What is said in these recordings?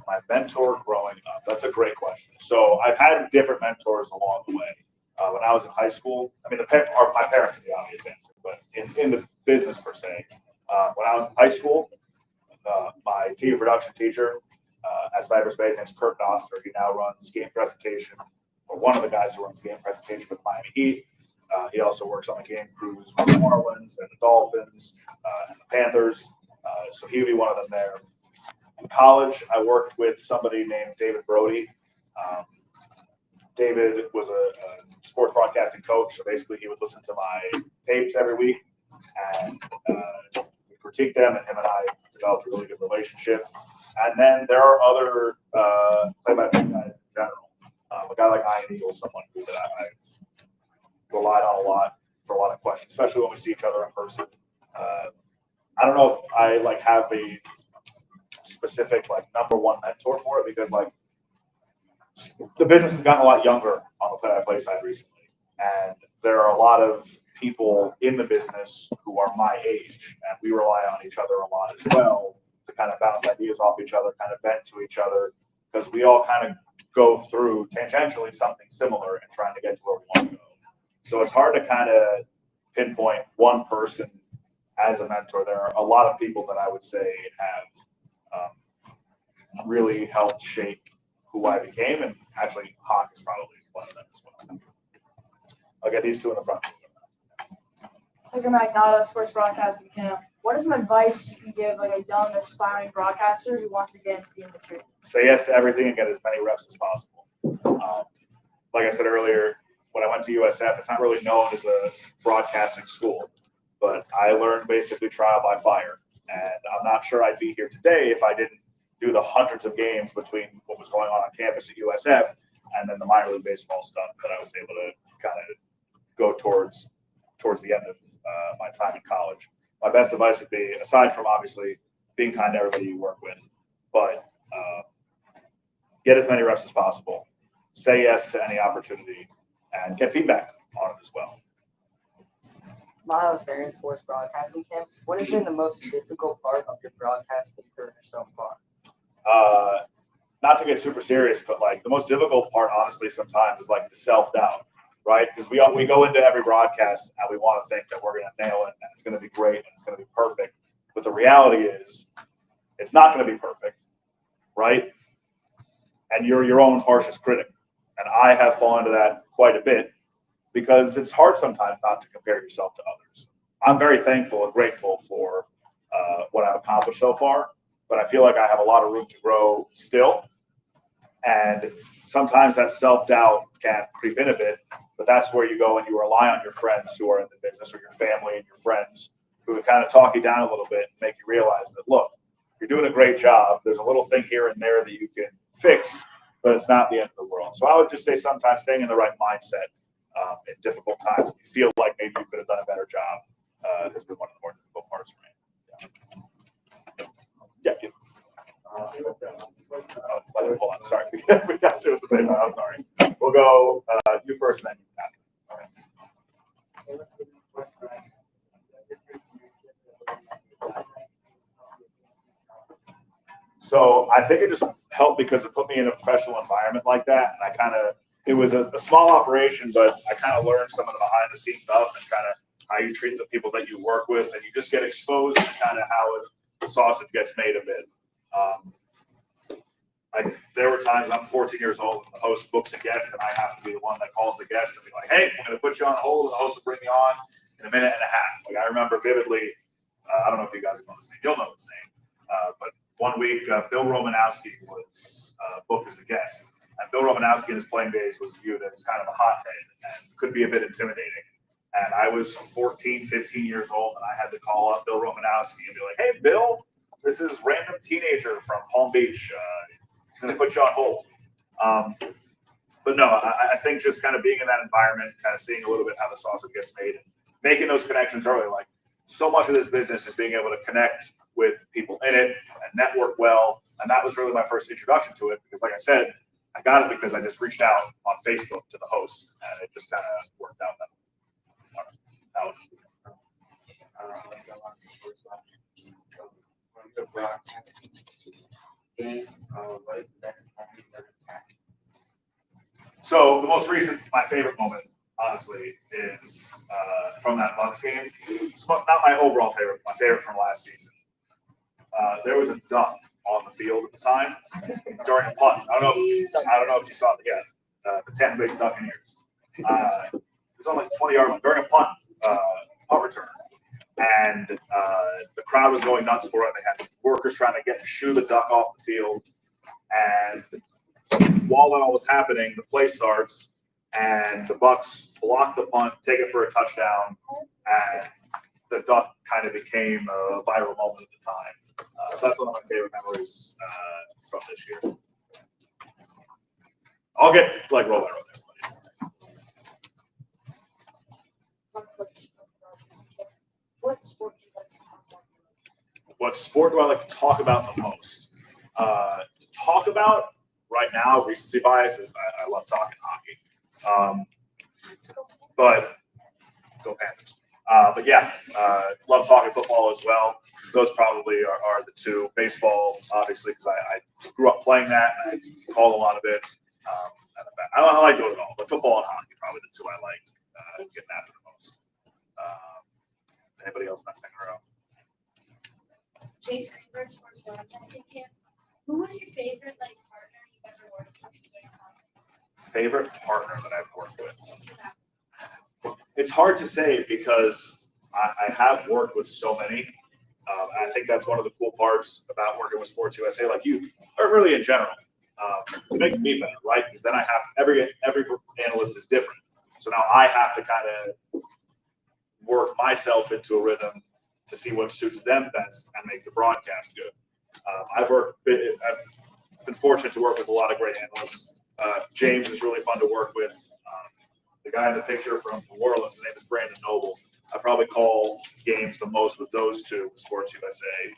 My mentor growing up. That's a great question. So I've had different mentors along the way. When I was in high school, I mean, my parents are the obvious answer, but in the business per se, when I was in high school, my TV production teacher at Cyberspace, named Kurt Noster. He now runs game presentation, or one of the guys who runs game presentation with Miami Heat. He also works on the game crews with the Marlins and the Dolphins and the Panthers. So he would be one of them there. In college, I worked with somebody named David Brody. David was a sports broadcasting coach. So basically, he would listen to my tapes every week and critique them, and him and I developed a really good relationship. And then there are other play-by-play guys in general. A guy like Ian Eagle, someone that I relied on a lot for a lot of questions, especially when we see each other in person. I don't know if I have a specific number one mentor for it, because the business has gotten a lot younger on the play-by-play side recently, and there are a lot of people in the business who are my age, and we rely on each other a lot as well to kind of bounce ideas off each other, kind of vent to each other, because we all kind of go through tangentially something similar and trying to get to where we want to go. So it's hard to kind of pinpoint one person as a mentor. There are a lot of people that I would say have really helped shape who I became, and actually Hawk is probably one of them as well. I'll get these two in the front. Tucker Magnato, sports broadcasting camp. What is some advice you can give a young aspiring broadcaster who wants to get into the industry? Say yes to everything and get as many reps as possible. Like I said earlier, when I went to USF, it's not really known as a broadcasting school, but I learned basically trial by fire. And I'm not sure I'd be here today if I didn't do the hundreds of games between what was going on campus at USF and then the minor league baseball stuff that I was able to kind of go towards the end of my time in college. My best advice would be, aside from obviously being kind to everybody you work with, but get as many reps as possible, say yes to any opportunity, and get feedback on it as well. Miles Barron Sports Broadcasting Camp. What has been the most difficult part of your broadcasting career so far? Not to get super serious, but the most difficult part, honestly, sometimes is the self-doubt, right? Because we go into every broadcast and we want to think that we're going to nail it and it's going to be great and it's going to be perfect. But the reality is, it's not going to be perfect, right? And you're your own harshest critic. And I have fallen into that quite a bit, because it's hard sometimes not to compare yourself to others. I'm very thankful and grateful for what I've accomplished so far, but I feel like I have a lot of room to grow still. And sometimes that self-doubt can creep in a bit, but that's where you go and you rely on your friends who are in the business, or your family and your friends who can kind of talk you down a little bit and make you realize that, look, you're doing a great job. There's a little thing here and there that you can fix, but it's not the end of the world. So I would just say sometimes staying in the right mindset in difficult times, you feel like maybe you could have done a better job, has been one of the more difficult parts for me. Yeah. Hold on. Sorry. We got to at the same time. I'm sorry. We'll go you first, then you. So I think it just helped because it put me in a professional environment like that. And it was a small operation, but I kind of learned some of the behind the scenes stuff and kind of how you treat the people that you work with. And you just get exposed to kind of how the sausage gets made a bit. There were times I'm 14 years old and the host books a guest, and I have to be the one that calls the guest and be like, hey, I'm going to put you on hold, and the host will bring you on in a minute and a half. I remember vividly, I don't know if you guys know his name. You'll know his name. But one week, Bill Romanowski was booked as a guest. And Bill Romanowski in his playing days was viewed as kind of a hothead and could be a bit intimidating. And I was 14, 15 years old, and I had to call up Bill Romanowski and be like, hey, Bill, this is random teenager from Palm Beach. I'm going to put you on hold. But no, I think just kind of being in that environment, kind of seeing a little bit how the sausage gets made and making those connections early. So much of this business is being able to connect with people in it and network well. And that was really my first introduction to it, because like I said, I got it because I just reached out on Facebook to the host, and it just kind of worked out that way. broadcasting games, what is the best moment you've ever had? So the most recent, my favorite moment, honestly, is from that Bucks game. It's not my overall favorite, my favorite from last season. There was a dunk on the field at the time during a punt. I don't know if you saw it yet. The Tampa Bay Buccaneers. It was on like 20-yard line during a punt return, and the crowd was going nuts for it. They had workers trying to shoo the duck off the field, and while that all was happening, the play starts, and the Bucks block the punt, take it for a touchdown, and the duck kind of became a viral moment at the time. So that's one of my favorite memories from this year. I'll get roll by roll there. What sport do I like to talk about the most? To talk about right now, recency bias is I love talking hockey. But go Panthers. But yeah, love talking football as well. Those probably are the two. Baseball, obviously, because I grew up playing that and I call a lot of it. I like doing it all, but football and hockey probably the two I like getting after the most. Anybody else messing around? Jason Greenberg, sports broadcasting camp. Who was your favorite partner you've ever worked with? Favorite partner that I've worked with? It's hard to say because I have worked with so many. And I think that's one of the cool parts about working with Sports USA, like you, or really in general. It makes me better, right? Because then I have every analyst is different. So now I have to kind of work myself into a rhythm to see what suits them best and make the broadcast good. I've been fortunate to work with a lot of great analysts. James is really fun to work with. The guy in the picture from New Orleans, his name is Brandon Noble. I probably call games the most with those two, Sports USA, and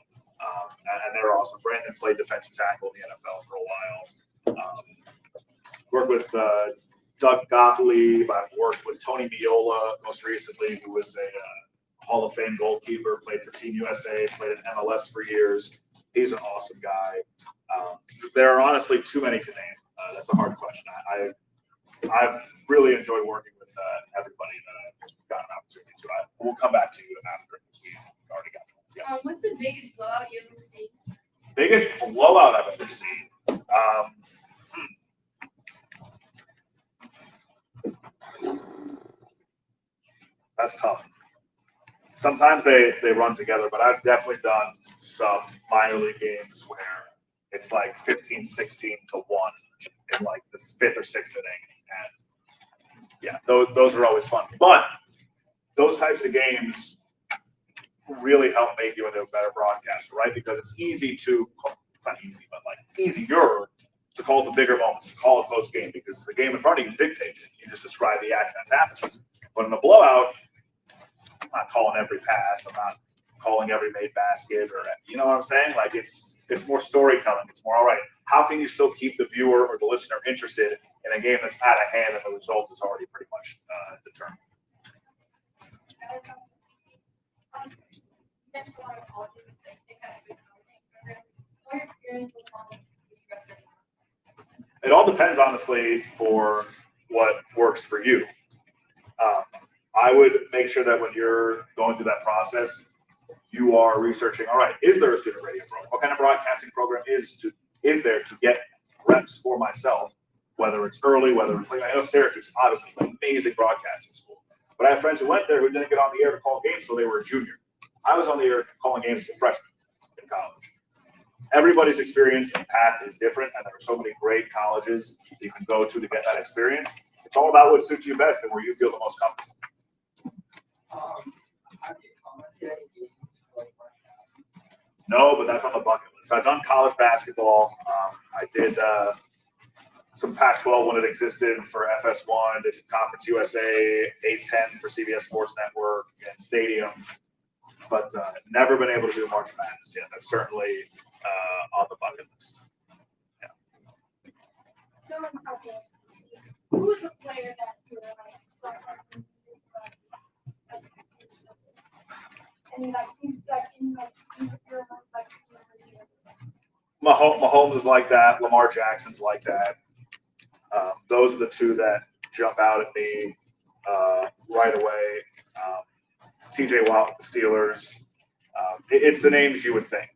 they're awesome. Brandon played defensive tackle in the NFL for a while. Worked with Doug Gottlieb. I've worked with Tony Miola most recently, who was a Hall of Fame goalkeeper, played for Team USA, played in MLS for years. He's an awesome guy. There are honestly too many to name. That's a hard question. I've really enjoyed working with everybody that I've got an opportunity to. We'll come back to you after this week. We already got one. Yeah. What's the biggest blowout you've ever seen? Biggest blowout I've ever seen. That's tough. Sometimes they run together, but I've definitely done some minor league games where it's like 15-16 to 1 in like the 5th or 6th inning. And yeah, those are always fun. But those types of games really help make you into a better broadcaster, right? Because it's easy to, it's not easy, but it's easier to call the bigger moments, to call a close game, because the game in front of you dictates it. You just describe the action that's happening. But in a blowout, I'm not calling every pass. I'm not calling every made basket, or you know what I'm saying? It's more storytelling. It's more, all right, how can you still keep the viewer or the listener interested in a game that's out of hand and the result is already pretty much determined? It all depends, honestly, for what works for you. I would make sure that when you're going through that process, you are researching, all right, is there a student radio program? What kind of broadcasting program is there to get reps for myself, whether it's early, whether it's late? I know Syracuse, obviously, an amazing broadcasting school. But I have friends who went there who didn't get on the air to call games until they were a junior. I was on the air calling games as a freshman in college. Everybody's experience and path is different, and there are so many great colleges you can go to get that experience. It's all about what suits you best and where you feel the most comfortable. No, but that's on the bucket list. I've done college basketball. I did some Pac-12 when it existed for FS1. Did some Conference USA, A10 for CBS Sports Network and Stadium. But never been able to do March Madness yet. That's certainly on the bucket list. Yeah. Who was a player that you were Mahomes is like that. Lamar Jackson's like that. Those are the two that jump out at me right away. TJ Watt with the Steelers. It's the names you would think.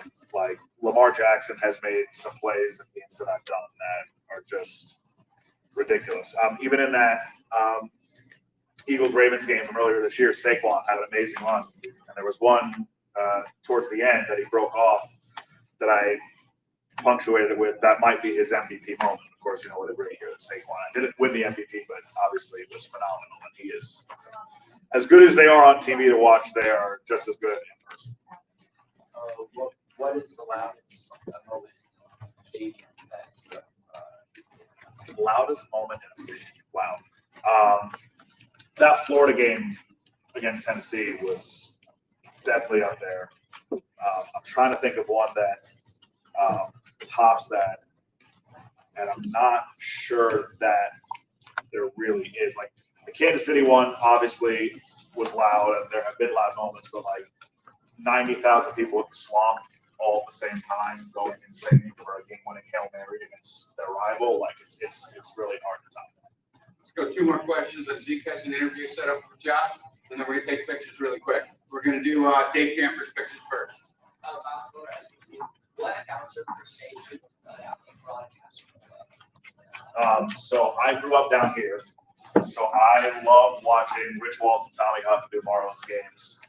And like Lamar Jackson has made some plays in games that I've done that are just ridiculous. Even in that Eagles-Ravens game from earlier this year, Saquon had an amazing run. And there was one towards the end that he broke off that I punctuated it with, that might be his MVP moment. Of course, you know what a great year that Saquon didn't win the MVP, but obviously it was phenomenal. And he is as good as they are on TV to watch. They are just as good in person. What is the loudest moment in the stadium that The loudest moment in a stadium? Wow. That Florida game against Tennessee was definitely up there. I'm trying to think of one that tops that, and I'm not sure that there really is. Like the Kansas City one, obviously was loud, and there have been loud moments, but like 90,000 people at the Swamp all at the same time going insane for a game-winning Hail Mary against their rival, like it's really hard to top. Let's go 2 more questions. Zeke has an interview set up with Josh, and then we're going to take pictures really quick. We're going to do day campers pictures first. what announcer per se should out in broadcast? So I grew up down here, so I love watching Rich Waltz and Tommy Huff do Marlins games,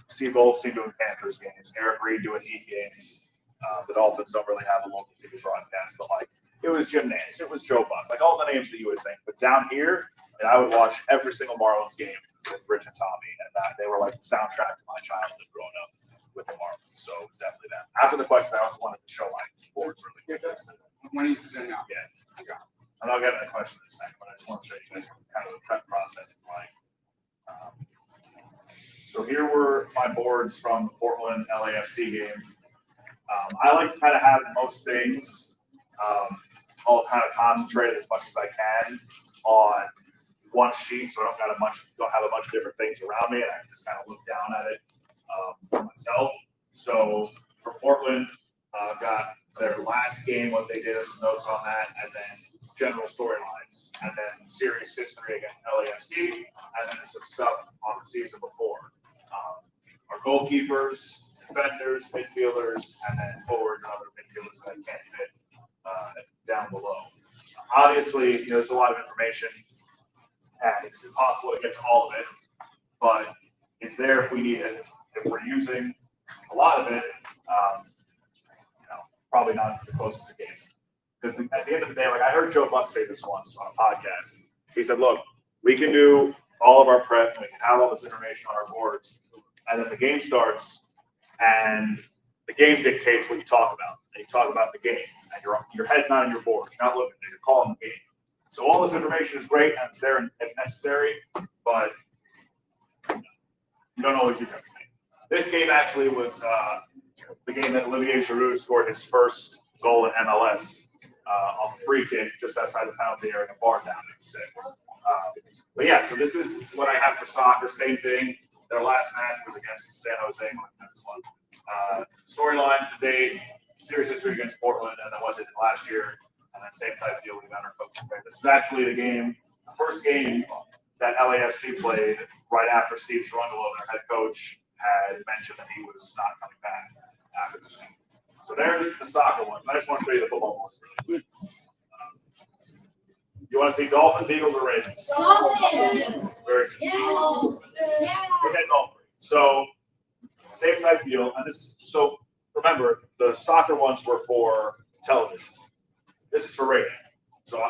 Steve Goldstein doing Panthers games, Eric Reed doing Heat games. The Dolphins don't really have a local TV broadcast, but like it was Jim Nantz, it was Joe Buck, like all the names that you would think. But down here, and I would watch every single Marlins game with Rich and Tommy, and they were like the soundtrack to my childhood growing up with the Marlins. So it was definitely that. After the question, I also wanted to show my boards really quick. When he's presenting out. Yeah. And I'll get to the question in a second, but I just want to show you guys kind of the prep process is like. So here were my boards from the Portland LAFC game. I like to kind of have most things all kind of concentrated as much as I can on one sheet, so I don't have a bunch of different things around me, and I can just kind of look down at it myself. So for Portland, I've got their last game, what they did, some notes on that, and then general storylines, and then series history against LAFC, and then some stuff on the season before. Our goalkeepers, defenders, midfielders, and then forwards and other midfielders that can't fit down below. Obviously, there's a lot of information, and it's impossible to get to all of it, but it's there if we need it. If we're using a lot of it, probably not the closest to games. Because at the end of the day, like I heard Joe Buck say this once on a podcast. He said, look, we can do all of our prep and we can have all this information on our boards. And then the game starts and the game dictates what you talk about. And you talk about the game. And your head's not on your board. You're not looking at it. You're calling the game. So all this information is great and it's there if necessary, but you don't always use everything. This game actually was the game that Olivier Giroud scored his first goal in MLS. On a free kick just outside the penalty area, a bar down. It's sick. But yeah, so this is what I have for soccer. Same thing. Their last match was against San Jose. This one. Storylines to date, series history against Portland, and then what they did last year, and then same type of deal with our coach. This is actually the first game that LAFC played right after Steve Cherundolo, their head coach, had mentioned that he was not coming back after the season. So there's the soccer one. I just want to show you the football ones really quick. You want to see Dolphins, Eagles, or Ravens? Dolphins! Very good. Yeah. Okay, it's all three. So same type deal. And so remember, the soccer ones were for television. This is for radio. So,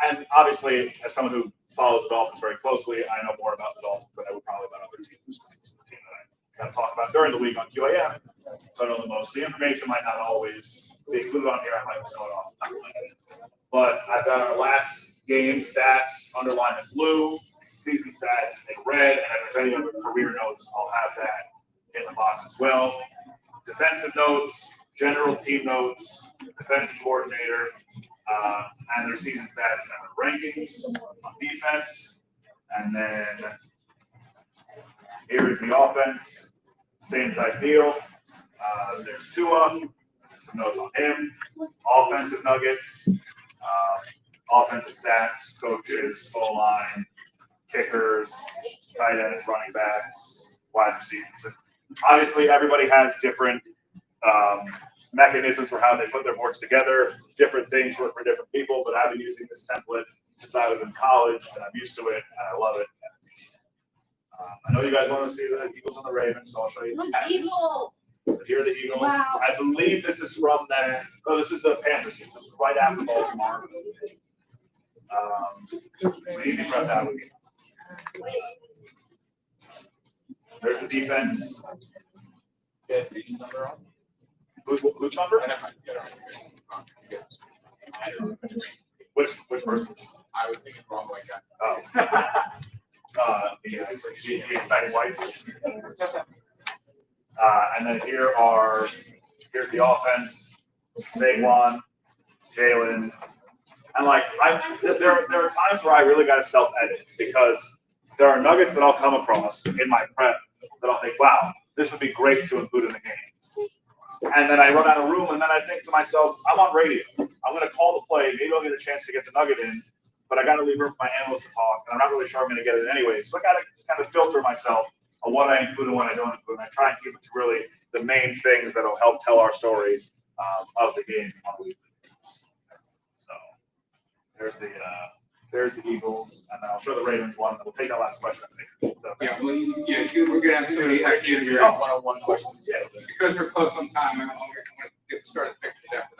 and obviously, as someone who follows the Dolphins very closely, I know more about the Dolphins than I would probably about other teams, because it's the team that I kind of talk about during the week on QAM. So I know the most. The information might not always be included on here. I might just know it off the top of my head. But I've got our last game stats underlined in blue, season stats in red, and if there's any other career notes, I'll have that in the box as well. Defensive notes, general team notes, defensive coordinator, and their season stats and their rankings on defense. And then here is the offense, same type deal. There's Tua, some notes on him, offensive nuggets, offensive stats, coaches, goal line, kickers, tight ends, running backs, wide receivers. And obviously, everybody has different mechanisms for how they put their boards together. Different things work for different people, but I've been using this template since I was in college, and I'm used to it, and I love it. I know you guys want to see the Eagles and the Ravens, so I'll show you. Eagle. So here are the Eagles. Wow. I believe this is from that. Oh, this is the Panthers. This is right after Baltimore. So easy prep that week. There's the defense. Get each number off. Who's number? I never get on. Which person? I was thinking wrong like that. Oh. The exciting whites. And then here's the offense. Saquon, Jalen. And like there are times where I really got to self-edit because there are nuggets that I'll come across in my prep that I'll think, wow, this would be great to include in the game. And then I run out of room, and then I think to myself, I'm on radio. I'm going to call the play. Maybe I'll get a chance to get the nugget in, but I got to leave room for my analyst to talk, and I'm not really sure I'm going to get it anyway. So I got to kind of filter myself on what I include and what I don't include. And I try and keep it to really the main things that will help tell our story of the game on a weekly basis. So there's the Eagles, and then I'll show the Ravens one, and we'll take that last question. I think. Yeah, well, we're gonna have somebody ask you your One-on-one questions. Yeah. because we're close on time. I'm gonna get started pictures after